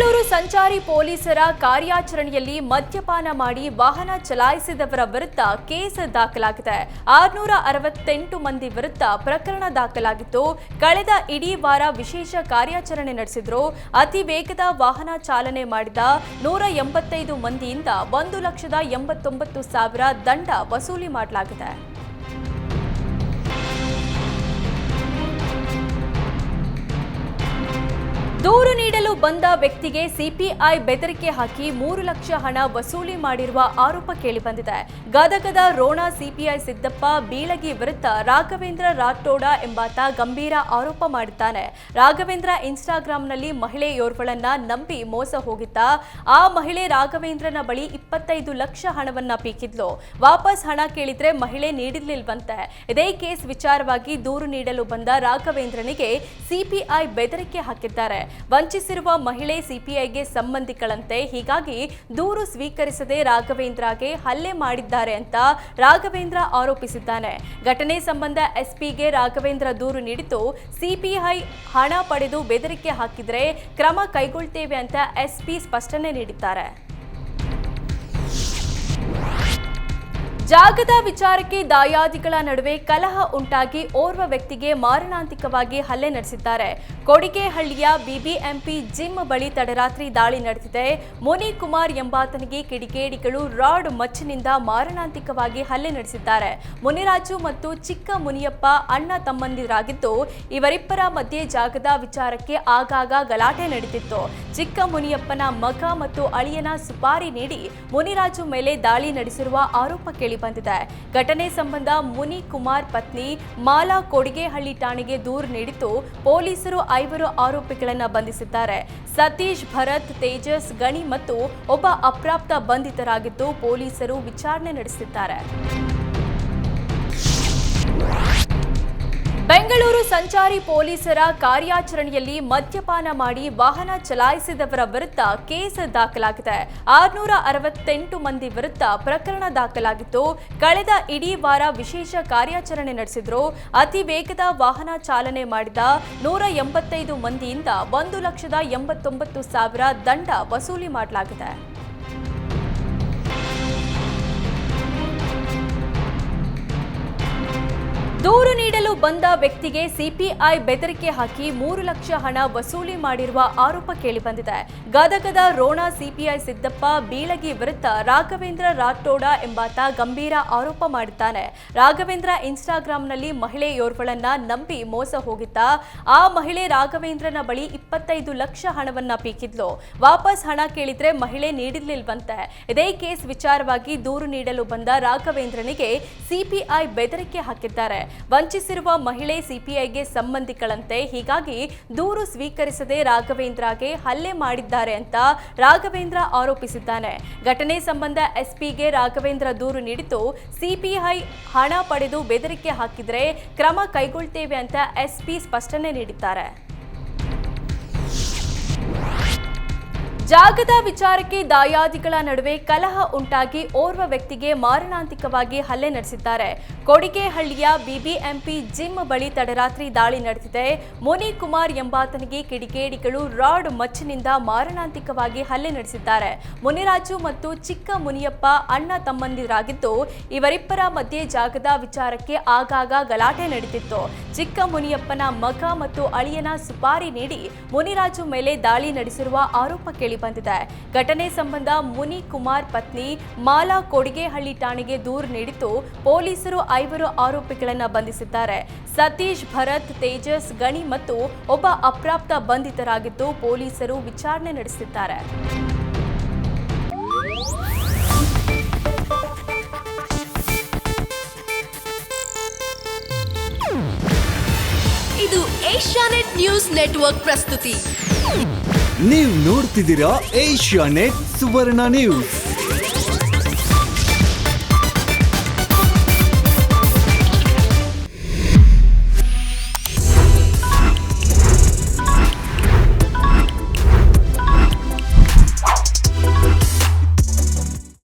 ಬೆಂಗಳೂರು ಸಂಚಾರಿ ಪೊಲೀಸರ ಕಾರ್ಯಾಚರಣೆಯಲ್ಲಿ ಮದ್ಯಪಾನ ಮಾಡಿ ವಾಹನ ಚಲಾಯಿಸಿದವರ ವಿರುದ್ಧ ಕೇಸ್ ದಾಖಲಾಗಿದೆ. 668 ಮಂದಿ ವಿರುದ್ಧ ಪ್ರಕರಣ ದಾಖಲಾಗಿತ್ತು. ಕಳೆದ ಇಡೀ ವಾರ ವಿಶೇಷ ಕಾರ್ಯಾಚರಣೆ ನಡೆಸಿದ್ರು. ಅತಿ ವೇಗದ ವಾಹನ ಚಾಲನೆ ಮಾಡಿದ 185 ಮಂದಿಯಿಂದ 1,89,000 ದಂಡ ವಸೂಲಿ ಮಾಡಲಾಗಿದೆ. ದೂರು ನೀಡಲು ಬಂದ ವ್ಯಕ್ತಿಗೆ ಸಿಪಿಐ ಬೆದರಿಕೆ ಹಾಕಿ 3 ಲಕ್ಷ ಹಣ ವಸೂಲಿ ಮಾಡಿರುವ ಆರೋಪ ಕೇಳಿಬಂದಿದೆ. ಗದಗದ ರೋಣ ಸಿಪಿಐ ಸಿದ್ದಪ್ಪ ಬೀಳಗಿ ವಿರುದ್ಧ ರಾಘವೇಂದ್ರ ರಾಠೋಡ ಎಂಬಾತ ಗಂಭೀರ ಆರೋಪ ಮಾಡಿದ್ದಾನೆ. ರಾಘವೇಂದ್ರ ಇನ್ಸ್ಟಾಗ್ರಾಂನಲ್ಲಿ ಮಹಿಳೆಯೋರ್ವಳನ್ನ ನಂಬಿ ಮೋಸ ಹೋಗಿದ್ದ. ಆ ಮಹಿಳೆ ರಾಘವೇಂದ್ರನ ಬಳಿ 25 ಲಕ್ಷ ಹಣವನ್ನ ಪೀಕಿದ್ಲು. ವಾಪಸ್ ಹಣ ಕೇಳಿದ್ರೆ ಮಹಿಳೆ ನೀಡಿರ್ಲಿಲ್ವಂತೆ. ಇದೇ ಕೇಸ್ ವಿಚಾರವಾಗಿ ದೂರು ನೀಡಲು ಬಂದ ರಾಘವೇಂದ್ರನಿಗೆ ಸಿಪಿಐ ಬೆದರಿಕೆ ಹಾಕಿದ್ದಾರೆ. ವಂಚಿಸಿರುವ ಮಹಿಳೆ ಸಿಪಿಐಗೆ ಸಂಬಂಧಿಗಳಂತೆ. ಹೀಗಾಗಿ ದೂರು ಸ್ವೀಕರಿಸದೆ ರಾಘವೇಂದ್ರಗೆ ಹಲ್ಲೆ ಮಾಡಿದ್ದಾರೆ ಅಂತ ರಾಘವೇಂದ್ರ ಆರೋಪಿಸಿದ್ದಾನೆ. ಘಟನೆ ಸಂಬಂಧ ಎಸ್ಪಿಗೆ ರಾಘವೇಂದ್ರ ದೂರು ನೀಡಿದ್ದು, ಸಿಪಿಐ ಹಣ ಪಡೆದು ಬೆದರಿಕೆ ಹಾಕಿದರೆ ಕ್ರಮ ಕೈಗೊಳ್ಳುತ್ತೇವೆ ಅಂತ ಎಸ್ಪಿ ಸ್ಪಷ್ಟನೆ ನೀಡಿದ್ದಾರೆ. ಜಾಗದ ವಿಚಾರಕ್ಕೆ ದಾಯಾದಿಗಳ ನಡುವೆ ಕಲಹ ಉಂಟಾಗಿ ಓರ್ವ ವ್ಯಕ್ತಿಗೆ ಮಾರಣಾಂತಿಕವಾಗಿ ಹಲ್ಲೆ ನಡೆಸಿದ್ದಾರೆ. ಕೊಡಿಗೆಹಳ್ಳಿಯ ಬಿಬಿಎಂಪಿ ಜಿಮ್ ಬಳಿ ತಡರಾತ್ರಿ ದಾಳಿ ನಡೆದಿದೆ. ಮುನಿಕುಮಾರ್ ಎಂಬಾತನಿಗೆ ಕಿಡಿಗೇಡಿಗಳು ರಾಡ್ ಮಚ್ಚಿನಿಂದ ಮಾರಣಾಂತಿಕವಾಗಿ ಹಲ್ಲೆ ನಡೆಸಿದ್ದಾರೆ. ಮುನಿರಾಜು ಮತ್ತು ಚಿಕ್ಕ ಮುನಿಯಪ್ಪ ಅಣ್ಣ ತಮ್ಮಂದಿರಾಗಿದ್ದು, ಇವರಿಬ್ಬರ ಮಧ್ಯೆ ಜಾಗದ ವಿಚಾರಕ್ಕೆ ಆಗಾಗ ಗಲಾಟೆ ನಡೆದಿತ್ತು. ಚಿಕ್ಕ ಮುನಿಯಪ್ಪನ ಮಗ ಮತ್ತು ಅಳಿಯನ ಸುಪಾರಿ ನೀಡಿ ಮುನಿರಾಜು ಮೇಲೆ ದಾಳಿ ನಡೆಸಿರುವ ಆರೋಪ ಕೇಳಿಬಂದಿದೆ. ಘಟನೆ ಸಂಬಂಧ ಮುನಿಕುಮಾರ್ ಪತ್ನಿ ಮಾಲಾ ಕೊಡಿಗೆಹಳ್ಳಿ ಠಾಣೆಗೆ ದೂರು ನೀಡಿದ್ದು, ಪೊಲೀಸರು 5 ಆರೋಪಿಗಳನ್ನು ಬಂಧಿಸಿದ್ದಾರೆ. ಸತೀಶ್, ಭರತ್, ತೇಜಸ್, ಗಣಿ ಮತ್ತು ಒಬ್ಬ ಅಪ್ರಾಪ್ತ ಬಂಧಿತರಾಗಿದ್ದು, ಪೊಲೀಸರು ವಿಚಾರಣೆ ನಡೆಸಿದ್ದಾರೆ. ಬೆಂಗಳೂರು ಸಂಚಾರಿ ಪೊಲೀಸರ ಕಾರ್ಯಾಚರಣೆಯಲ್ಲಿ ಮದ್ಯಪಾನ ಮಾಡಿ ವಾಹನ ಚಲಾಯಿಸಿದವರ ವಿರುದ್ಧ ಕೇಸ್ ದಾಖಲಾಗಿದೆ. 668 ಮಂದಿ ವಿರುದ್ಧ ಪ್ರಕರಣ ದಾಖಲಾಗಿತ್ತು. ಕಳೆದ ಇಡೀ ವಾರ ವಿಶೇಷ ಕಾರ್ಯಾಚರಣೆ ನಡೆಸಿದ್ರು. ಅತಿ ವೇಗದ ವಾಹನ ಚಾಲನೆ ಮಾಡಿದ 185 ಮಂದಿಯಿಂದ 1,89,000 ದಂಡ ವಸೂಲಿ ಮಾಡಲಾಗಿದೆ. ದೂರು ನೀಡಲು ಬಂದ ವ್ಯಕ್ತಿಗೆ ಸಿಪಿಐ ಬೆದರಿಕೆ ಹಾಕಿ 3 ಲಕ್ಷ ಹಣ ವಸೂಲಿ ಮಾಡಿರುವ ಆರೋಪ ಕೇಳಿಬಂದಿದೆ. ಗದಗದ ರೋಣ ಸಿಪಿಐ ಸಿದ್ದಪ್ಪ ಬೀಳಗಿ ವಿರುದ್ಧ ರಾಘವೇಂದ್ರ ರಾಠೋಡ ಎಂಬಾತ ಗಂಭೀರ ಆರೋಪ ಮಾಡಿದ್ದಾನೆ. ರಾಘವೇಂದ್ರ ಇನ್ಸ್ಟಾಗ್ರಾಂನಲ್ಲಿ ಮಹಿಳೆಯೋರ್ವಳನ್ನ ನಂಬಿ ಮೋಸ ಹೋಗಿದ್ದ. ಆ ಮಹಿಳೆ ರಾಘವೇಂದ್ರನ ಬಳಿ 25 ಲಕ್ಷ ಹಣವನ್ನ ಪೀಕಿದ್ಲು. ವಾಪಸ್ ಹಣ ಕೇಳಿದ್ರೆ ಮಹಿಳೆ ನೀಡಿರ್ಲಿಲ್ವಂತೆ. ಇದೇ ಕೇಸ್ ವಿಚಾರವಾಗಿ ದೂರು ನೀಡಲು ಬಂದ ರಾಘವೇಂದ್ರನಿಗೆ ಸಿಪಿಐ ಬೆದರಿಕೆ ಹಾಕಿದ್ದಾರೆ. ವಂಚಿಸಿರುವ ಮಹಿಳೆ ಸಿಪಿಐಗೆ ಸಂಬಂಧಿಗಳಂತೆ. ಹೀಗಾಗಿ ದೂರು ಸ್ವೀಕರಿಸದೆ ರಾಘವೇಂದ್ರಗೆ ಹಲ್ಲೆ ಮಾಡಿದ್ದಾರೆ ಅಂತ ರಾಘವೇಂದ್ರ ಆರೋಪಿಸಿದ್ದಾನೆ. ಘಟನೆ ಸಂಬಂಧ ಎಸ್ಪಿಗೆ ರಾಘವೇಂದ್ರ ದೂರು ನೀಡಿದ್ದು, ಸಿಪಿಐ ಹಣ ಪಡೆದು ಬೆದರಿಕೆ ಹಾಕಿದರೆ ಕ್ರಮ ಕೈಗೊಳ್ಳುತ್ತೇವೆ ಅಂತ ಎಸ್ಪಿ ಸ್ಪಷ್ಟನೆ ನೀಡಿದ್ದಾರೆ. ಜಾಗದ ವಿಚಾರಕ್ಕೆ ದಾಯಾದಿಗಳ ನಡುವೆ ಕಲಹ ಉಂಟಾಗಿ ಓರ್ವ ವ್ಯಕ್ತಿಗೆ ಮಾರಣಾಂತಿಕವಾಗಿ ಹಲ್ಲೆ ನಡೆಸಿದ್ದಾರೆ. ಕೊಡಿಗೆಹಳ್ಳಿಯ ಬಿಬಿಎಂಪಿ ಜಿಮ್ ಬಳಿ ತಡರಾತ್ರಿ ದಾಳಿ ನಡೆದಿದೆ. ಮುನಿಕುಮಾರ್ ಎಂಬಾತನಿಗೆ ಕಿಡಿಗೇಡಿಗಳು ರಾಡ್ ಮಚ್ಚಿನಿಂದ ಮಾರಣಾಂತಿಕವಾಗಿ ಹಲ್ಲೆ ನಡೆಸಿದ್ದಾರೆ. ಮುನಿರಾಜು ಮತ್ತು ಚಿಕ್ಕ ಮುನಿಯಪ್ಪ ಅಣ್ಣ ತಮ್ಮಂದಿರಾಗಿದ್ದು, ಇವರಿಬ್ಬರ ಮಧ್ಯೆ ಜಾಗದ ವಿಚಾರಕ್ಕೆ ಆಗಾಗ ಗಲಾಟೆ ನಡೆದಿತ್ತು. ಚಿಕ್ಕ ಮುನಿಯಪ್ಪನ ಮಗ ಮತ್ತು ಅಳಿಯನ ಸುಪಾರಿ ನೀಡಿ ಮುನಿರಾಜು ಮೇಲೆ ದಾಳಿ ನಡೆಸಿರುವ ಆರೋಪ ಕೇಳಿಬಂದಿದೆ. ಘಟನೆ ಸಂಬಂಧ ಮುನಿಕುಮಾರ್ ಪತ್ನಿ ಮಾಲಾ ಕೊಡಿಗೆಹಳ್ಳಿ ಠಾಣೆಗೆ ದೂರು ನೀಡಿದ್ದು, ಪೊಲೀಸರು 5 ಆರೋಪಿಗಳನ್ನು ಬಂಧಿಸಿದ್ದಾರೆ. ಸತೀಶ್, ಭರತ್, ತೇಜಸ್, ಗಣಿ ಮತ್ತು ಒಬ್ಬ ಅಪ್ರಾಪ್ತ ಬಂಧಿತರಾಗಿದ್ದು, ಪೊಲೀಸರು ವಿಚಾರಣೆ ನಡೆಸಿದ್ದಾರೆ. ಇದು ಏಷ್ಯಾನೆಟ್ ನ್ಯೂಸ್ ನೆಟ್ವರ್ಕ್ ಪ್ರಸ್ತುತಿ. ನೀವು ನೋಡ್ತಿದ್ದೀರಾ ಏಷ್ಯಾನೆಟ್ ಸುವರ್ಣ ನ್ಯೂಸ್.